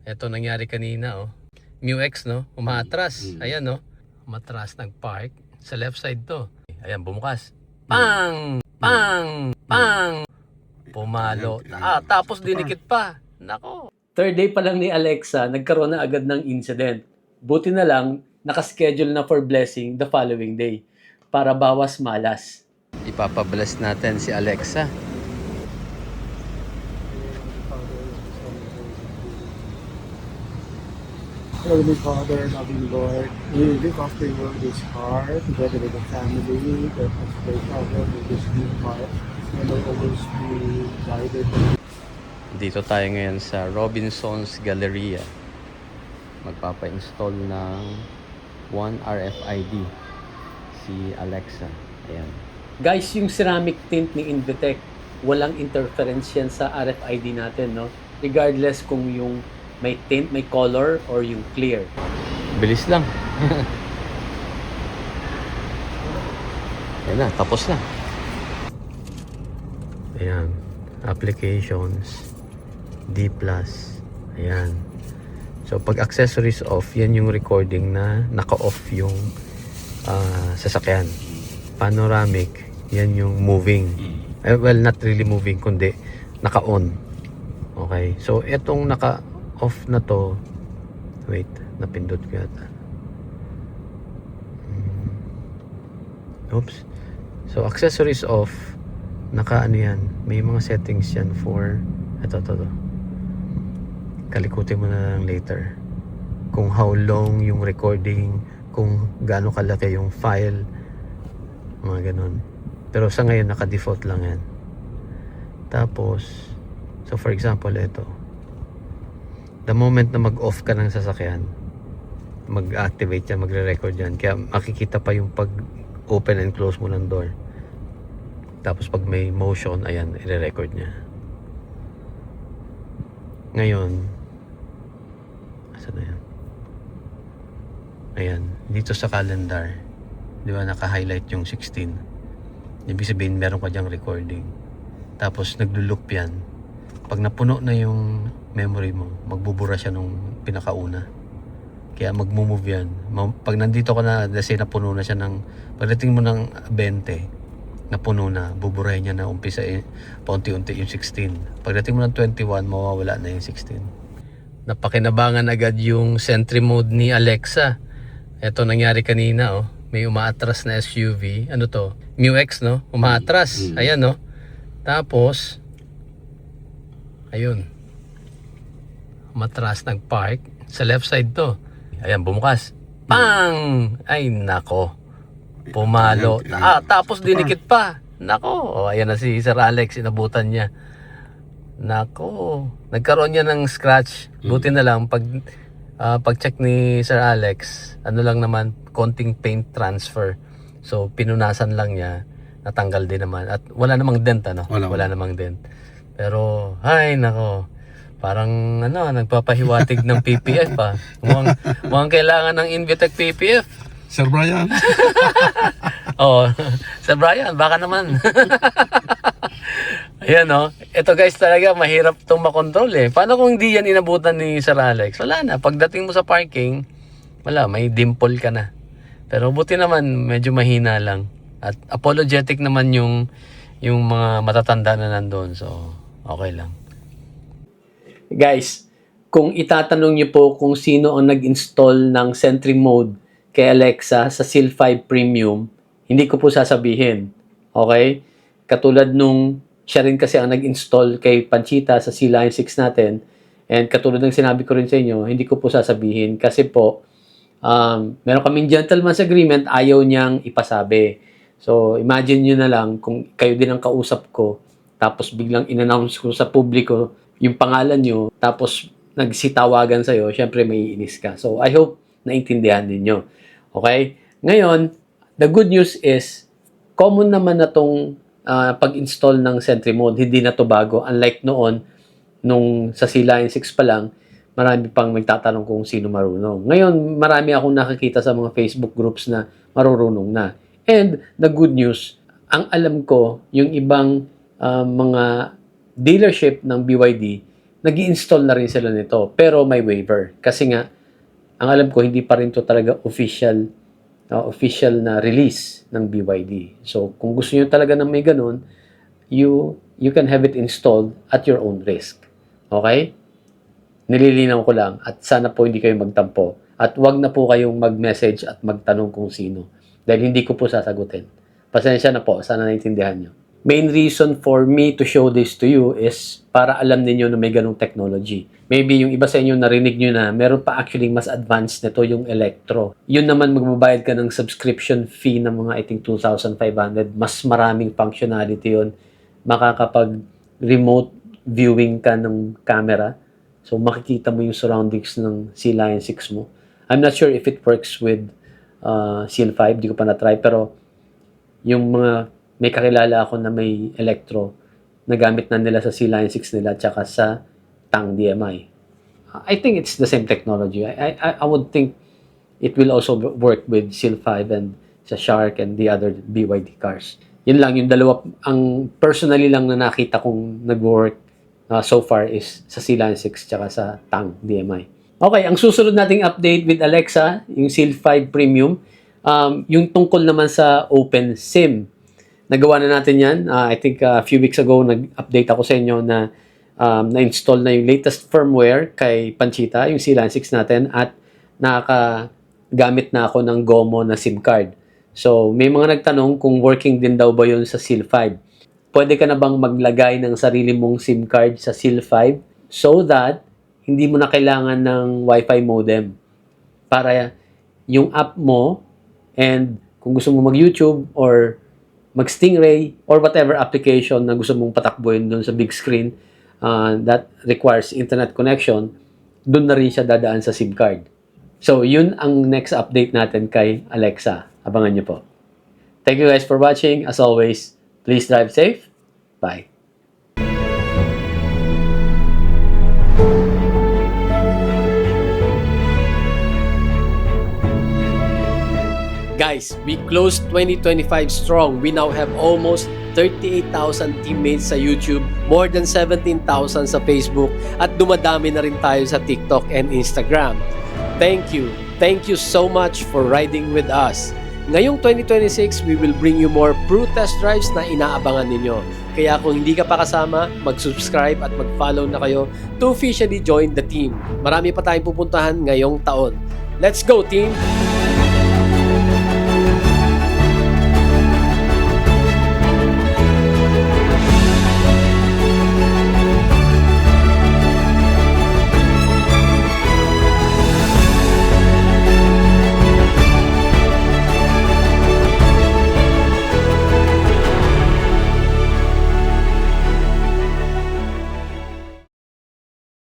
Ito nangyari kanina, oh. Mu X, no? Umatras. Ayan, no? Umatras, nag-park. Sa left side to. Ayan, bumukas. Pang! Pang! Pang! Pumalo. Tapos dinikit pa. Nako. Third day pa lang ni Alexa, nagkaroon na agad ng incident. Buti na lang, nakaschedule na for blessing the following day para bawas malas. Ipapabless natin si Alexa. Heavenly Father, loving Lord, we lift up to you this heart, together with the family that has great problem with this new heart, and will always be guided. Dito tayo ngayon sa Robinson's Galleria. Magpapa-install ng one RFID si Alexa. Ayan. Guys, yung ceramic tint ni Invitec, walang interference yan sa RFID natin, no? Regardless kung yung may tint, may color, or yung clear. Bilis lang. Ayan na, tapos na. Ayan. Applications. D+. Ayan. So, pag accessories off, yan yung recording na naka-off yung sasakyan. Panoramic, yan yung moving. Well, not really moving, kundi naka-on. Okay. So, etong naka-off na to, wait, napindot ko yata. Oops. So, accessories off, naka-ano yan, may mga settings yan for, ito. Kalikutin mo na lang later. Kung how long yung recording, kung gaano kalaki yung file, mga ganun. Pero sa ngayon, naka-default lang yan. Tapos, so for example, ito. The moment na mag-off ka ng sasakyan, mag-activate yan, magre-record yan. Kaya makikita pa yung pag-open and close mo ng door. Tapos pag may motion, ayan, i-record niya. Ngayon, asan na yan? Ayan, dito sa calendar, di ba naka-highlight yung 16. Ibig sabihin, meron ka dyang recording. Tapos naglo-loop yan. Pag napuno na yung memory mo, magbubura siya nung pinakauna. Kaya mag-move yan. Pag nandito ka na, kasi napuno na siya ng, pagdating mo ng 20, napuno na, buburahin niya na umpisa paunti-unti yung 16. Pagdating mo ng 21, mawawala na yung 16. Napakinabangan agad yung Sentry mode ni Alexa. Ito nangyari kanina, oh. May umaatras na SUV. Ano to? Mu X, no? Umaatras. Ayan, no? Tapos, ayun. Umatras, nag-park. Sa left side to. Ayan, bumukas. Pang! Ay, nako. Pumalo. Tapos dinikit pa. Nako. Oh, ayan na si Sir Alex. Inabutan niya. Nako. Nagkaroon niya ng scratch. Buti na lang pag-check ni Sir Alex, ano lang naman, konting paint transfer. So, pinunasan lang niya. Natanggal din naman. At wala namang dent, ano? Wala namang dent. Pero, ay, nako. Parang, nagpapahiwatig ng PPF, pa. Mukhang kailangan ng Invitec PPF. Sir Brian. Oh, Sir Brian, baka naman. Ayan, no? Ito guys, talaga mahirap itong makontrol eh. Paano kung hindi yan inabutan ni Sir Alex? Wala na. Pagdating mo sa parking, wala, may dimple ka na. Pero buti naman, medyo mahina lang. At apologetic naman yung mga matatanda na nandun. So, okay lang. Guys, kung itatanong niyo po kung sino ang nag-install ng Sentry Mode kay Alexa sa Seal 5 Premium, hindi ko po sasabihin. Okay? Katulad nung siya rin kasi ang nag-install kay Panchita sa Sea Lion 6 natin. And katulad ng sinabi ko rin sa inyo, hindi ko po sasabihin kasi po, meron kaming gentleman's agreement, ayaw niyang ipasabi. So, imagine nyo na lang kung kayo din ang kausap ko, tapos biglang in-announce ko sa publiko yung pangalan nyo, tapos nagsitawagan sa'yo, syempre may inis ka. So, I hope naintindihan ninyo. Okay? Ngayon, the good news is, common naman na tong pag-install ng Sentry Mode, hindi na to bago. Unlike noon, nung sa Sea Lion 6 pa lang, marami pang magtatanong kung sino marunong. Ngayon, marami akong nakikita sa mga Facebook groups na marurunong na. And the good news, ang alam ko, yung ibang mga dealership ng BYD, nag-i-install na rin sila nito. Pero may waiver. Kasi nga, ang alam ko, hindi pa rin to talaga official na release ng BYD. So, kung gusto niyo talaga na may ganun, you can have it installed at your own risk. Okay? Nililinaw ko lang at sana po hindi kayo magtampo. At wag na po kayong mag-message at magtanong kung sino. Dahil hindi ko po sasagutin. Pasensya na po, sana naintindihan nyo. Main reason for me to show this to you is para alam niyo na may ganung technology. Maybe yung iba sa inyo narinig nyo na meron pa actually mas advanced nito yung Electro. Yun naman magbabayad ka ng subscription fee ng mga I think 2,500. Mas maraming functionality yun. Makakapag-remote viewing ka ng camera. So makikita mo yung surroundings ng Sea Lion 6 mo. I'm not sure if it works with Seal 5. Di ko pa na-try. Pero yung mga may kakilala ako na may Electro na gamit na nila sa Sea Lion 6 nila tsaka sa Tang DMI. I think it's the same technology. I would think it will also work with Seal 5 and sa Shark and the other BYD cars. Yun lang, yung dalawa, ang personally lang na nakita kong nag-work so far is sa Sea Lion 6 tsaka sa Tang DMI. Okay, ang susunod nating update with Alexa, yung Seal 5 Premium, yung tungkol naman sa OpenSIM. Nagawa na natin yan. I think a few weeks ago, nag-update ako sa inyo na na-install na yung latest firmware kay Panchita, yung Sea Lion 6 natin, at nakagamit na ako ng GOMO na SIM card. So, may mga nagtanong kung working din daw ba yun sa Seal 5. Pwede ka na bang maglagay ng sarili mong SIM card sa Seal 5 so that hindi mo na kailangan ng Wi-Fi modem para yung app mo and kung gusto mo mag-YouTube or mag-Stingray or whatever application na gusto mong patakbuhin doon sa big screen that requires internet connection, doon na rin siya dadaan sa SIM card. So, yun ang next update natin kay Alexa. Abangan nyo po. Thank you guys for watching. As always, please drive safe. Bye. Guys, we closed 2025 strong. We now have almost 38,000 teammates sa YouTube, more than 17,000 sa Facebook, at dumadami na rin tayo sa TikTok and Instagram. Thank you. Thank you so much for riding with us. Ngayong 2026, we will bring you more Pru test drives na inaabangan ninyo. Kaya kung hindi ka pa kasama, mag-subscribe at mag-follow na kayo to officially join the team. Marami pa tayong pupuntahan ngayong taon. Let's go, team!